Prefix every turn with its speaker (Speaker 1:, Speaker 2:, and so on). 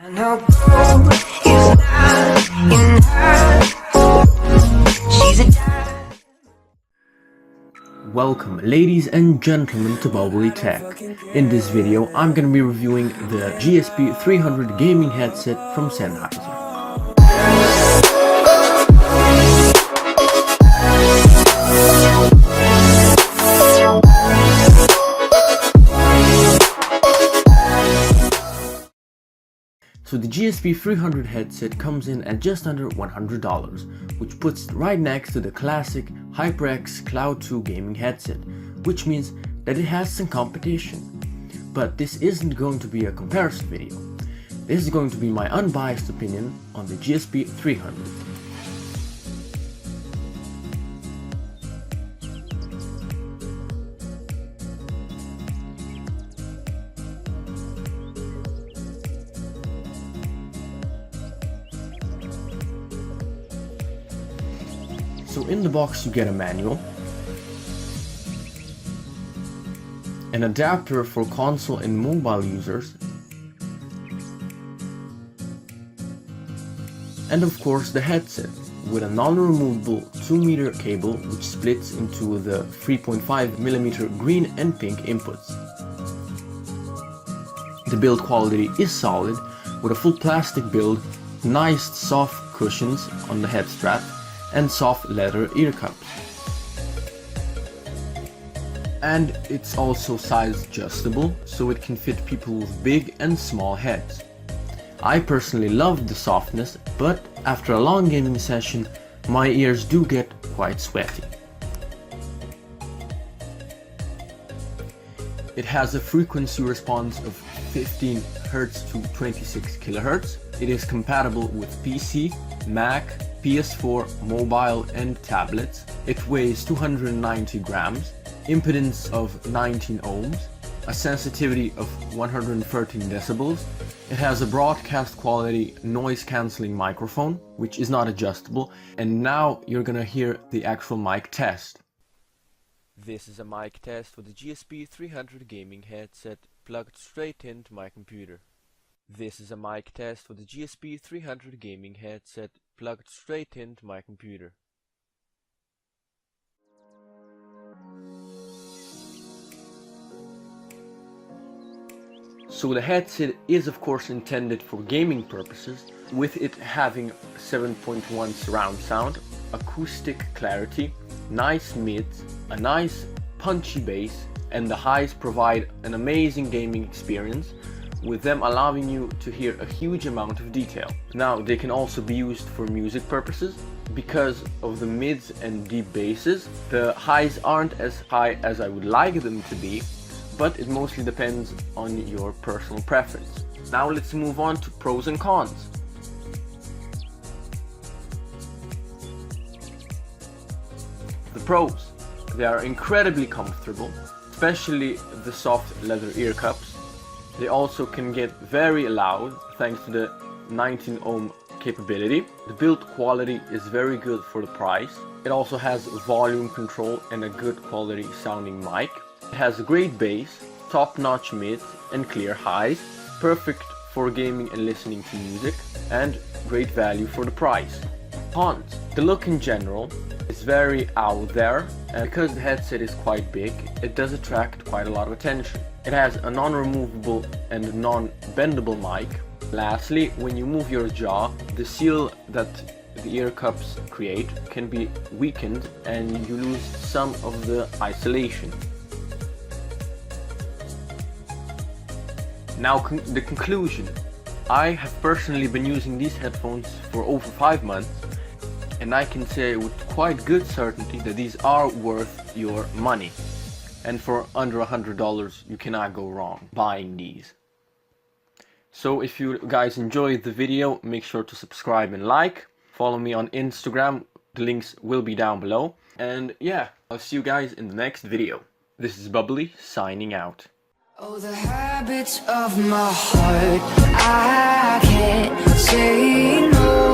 Speaker 1: And her goal is not in her. She's a dime.
Speaker 2: Welcome ladies and gentlemen to Bubbly Tech. In this video I'm gonna be reviewing the GSP 300 gaming headset from Sennheiser. So the GSP 300 headset comes in at just under $100, which puts it right next to the classic HyperX Cloud 2 gaming headset, which means that it has some competition. But this isn't going to be a comparison video. This is going to be my unbiased opinion on the GSP 300. So in the box you get a manual, an adapter for console and mobile users, and of course the headset with a non-removable 2-meter cable which splits into the 3.5mm green and pink inputs. The build quality is solid with a full plastic build, nice soft cushions on the head strap, and soft leather ear cups. And it's also size adjustable, so it can fit people with big and small heads. I personally love the softness, but after a long gaming session, my ears do get quite sweaty. It has a frequency response of 15 Hz to 26 kHz. It is compatible with PC, Mac, PS4, mobile and tablets. It weighs 290 grams, impedance of 19 ohms, a sensitivity of 113 decibels. It has a broadcast quality noise cancelling microphone, which is not adjustable, and now you're gonna hear the actual mic test. This is a mic test for the GSP 300 gaming headset plugged straight into my computer. This is a mic test for the GSP 300 gaming headset plugged straight into my computer. So the headset is of course intended for gaming purposes, with it having 7.1 surround sound, acoustic clarity, nice mids, a nice punchy bass, and the highs provide an amazing gaming experience, with them allowing you to hear a huge amount of detail. Now they can also be used for music purposes. Because of the mids and deep basses, the highs aren't as high as I would like them to be, but it mostly depends on your personal preference. Now let's move on to pros and cons. The pros: they are incredibly comfortable, especially the soft leather ear cups. They also can get very loud thanks to the 19 ohm capability. The build quality is very good for the price. It also has volume control and a good quality sounding mic. It has a great bass, top-notch mids and clear highs, perfect for gaming and listening to music, and great value for the price. Cons: the look in general is very out there, and because the headset is quite big, it does attract quite a lot of attention. It has a non-removable and non-bendable mic. Lastly, when you move your jaw, the seal that the ear cups create can be weakened and you lose some of the isolation. Now the conclusion. I have personally been using these headphones for over 5 months, and I can say with quite good certainty that these are worth your money. And for under $100 you cannot go wrong buying these. So if you guys enjoyed the video, make sure to subscribe and like. Follow me on Instagram, the links will be down below. And yeah, I'll see you guys in the next video. This is Bubbly signing out.
Speaker 1: Oh, the habits of my heart, I can't say no.